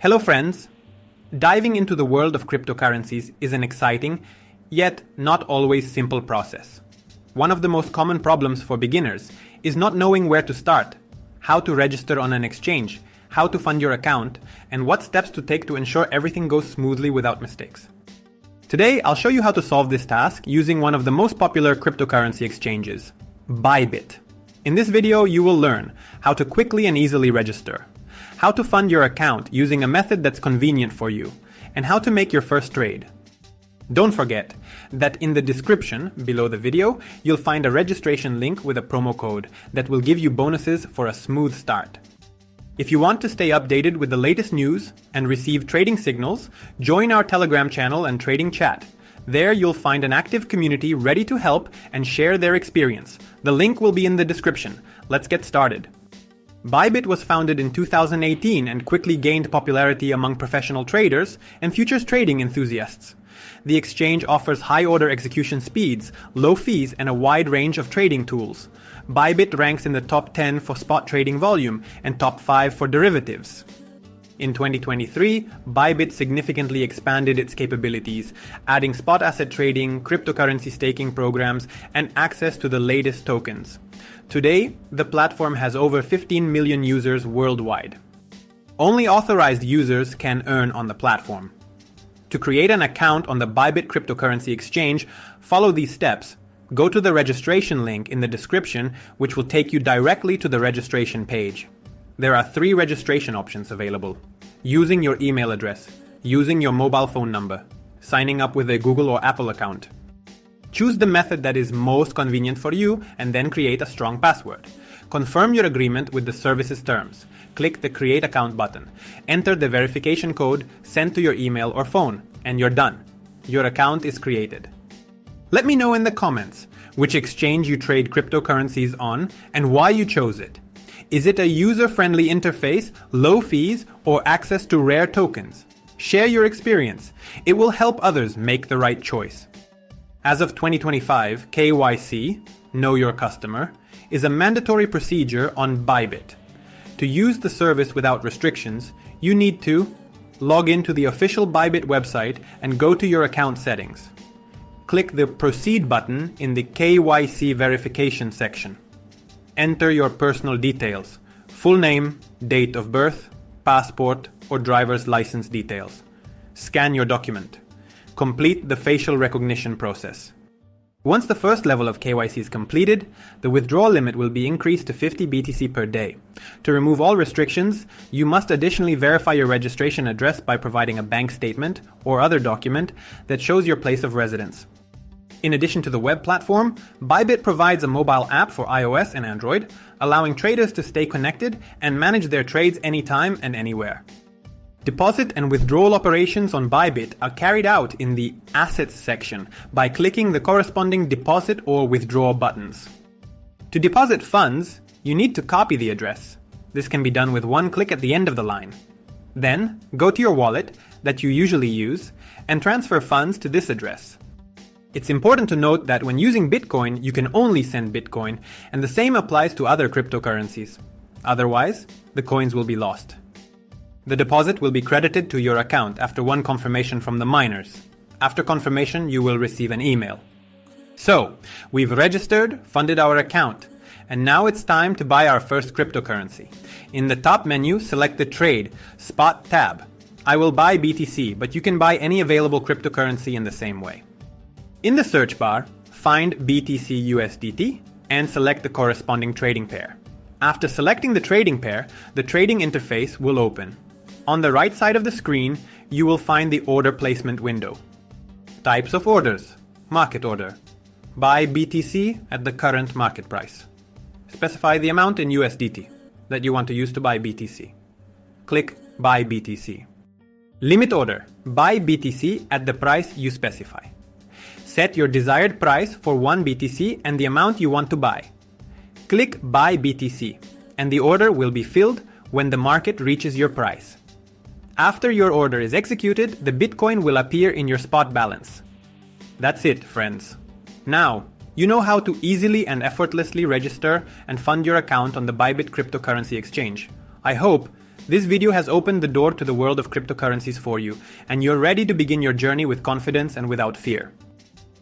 Hello friends! Diving into the world of cryptocurrencies is an exciting, yet not always simple process. One of the most common problems for beginners is not knowing where to start, how to register on an exchange, how to fund your account, and what steps to take to ensure everything goes smoothly without mistakes. Today, I'll show you how to solve this task using one of the most popular cryptocurrency exchanges, Bybit. In this video, you will learn how to quickly and easily register, how to fund your account using a method that's convenient for you, and how to make your first trade. Don't forget that in the description below the video, you'll find a registration link with a promo code that will give you bonuses for a smooth start. If you want to stay updated with the latest news and receive trading signals, join our Telegram channel and trading chat. There you'll find an active community ready to help and share their experience. The link will be in the description. Let's get started. Bybit was founded in 2018 and quickly gained popularity among professional traders and futures trading enthusiasts. The exchange offers high-order execution speeds, low fees, and a wide range of trading tools. Bybit ranks in the top 10 for spot trading volume and top 5 for derivatives. In 2023, Bybit significantly expanded its capabilities, adding spot asset trading, cryptocurrency staking programs, and access to the latest tokens. Today, the platform has over 15 million users worldwide. Only authorized users can earn on the platform. To create an account on the Bybit cryptocurrency exchange, follow these steps. Go to the registration link in the description, which will take you directly to the registration page. There are 3 registration options available: using your email address, using your mobile phone number, signing up with a Google or Apple account. Choose the method that is most convenient for you and then create a strong password. Confirm your agreement with the service's terms. Click the Create Account button. Enter the verification code sent to your email or phone, and you're done. Your account is created. Let me know in the comments which exchange you trade cryptocurrencies on and why you chose it. Is it a user-friendly interface, low fees, or access to rare tokens? Share your experience. It will help others make the right choice. As of 2025, KYC, Know Your Customer, is a mandatory procedure on Bybit. To use the service without restrictions, you need to log into the official Bybit website and go to your account settings. Click the Proceed button in the KYC verification section. Enter your personal details: full name, date of birth, passport, or driver's license details. Scan your document. Complete the facial recognition process. Once the first level of KYC is completed, the withdrawal limit will be increased to 50 BTC per day. To remove all restrictions, you must additionally verify your registration address by providing a bank statement or other document that shows your place of residence. In addition to the web platform, Bybit provides a mobile app for iOS and Android, allowing traders to stay connected and manage their trades anytime and anywhere. Deposit and withdrawal operations on Bybit are carried out in the Assets section by clicking the corresponding deposit or withdraw buttons. To deposit funds, you need to copy the address. This can be done with one click at the end of the line. Then, go to your wallet that you usually use and transfer funds to this address. It's important to note that when using Bitcoin, you can only send Bitcoin, and the same applies to other cryptocurrencies. Otherwise, the coins will be lost. The deposit will be credited to your account after one confirmation from the miners. After confirmation, you will receive an email. So, we've registered, funded our account, and now it's time to buy our first cryptocurrency. In the top menu, select the Trade Spot tab. I will buy BTC, but you can buy any available cryptocurrency in the same way. In the search bar, find BTC USDT and select the corresponding trading pair. After selecting the trading pair, the trading interface will open. On the right side of the screen, you will find the order placement window. Types of orders: market order. Buy BTC at the current market price. Specify the amount in USDT that you want to use to buy BTC. Click Buy BTC. Limit order: buy BTC at the price you specify. Set your desired price for 1 BTC and the amount you want to buy. Click Buy BTC, and the order will be filled when the market reaches your price. After your order is executed, the Bitcoin will appear in your spot balance. That's it, friends. Now, you know how to easily and effortlessly register and fund your account on the Bybit cryptocurrency exchange. I hope This video has opened the door to the world of cryptocurrencies for you, and you're ready to begin your journey with confidence and without fear.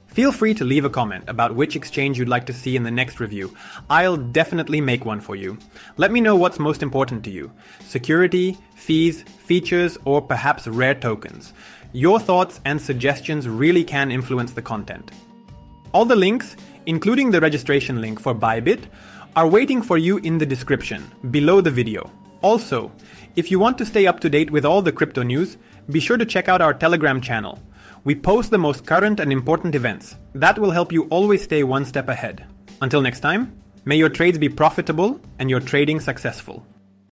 Feel free to leave a comment about which exchange you'd like to see in the next review. I'll definitely make one for you. Let me know what's most important to you: security, fees, features, or perhaps rare tokens. Your thoughts and suggestions really can influence the content. All the links, including the registration link for Bybit, are waiting for you in the description below the video. Also, if you want to stay up to date with all the crypto news, be sure to check out our Telegram channel. We post the most current and important events. That will help you always stay one step ahead. Until next time, may your trades be profitable and your trading successful.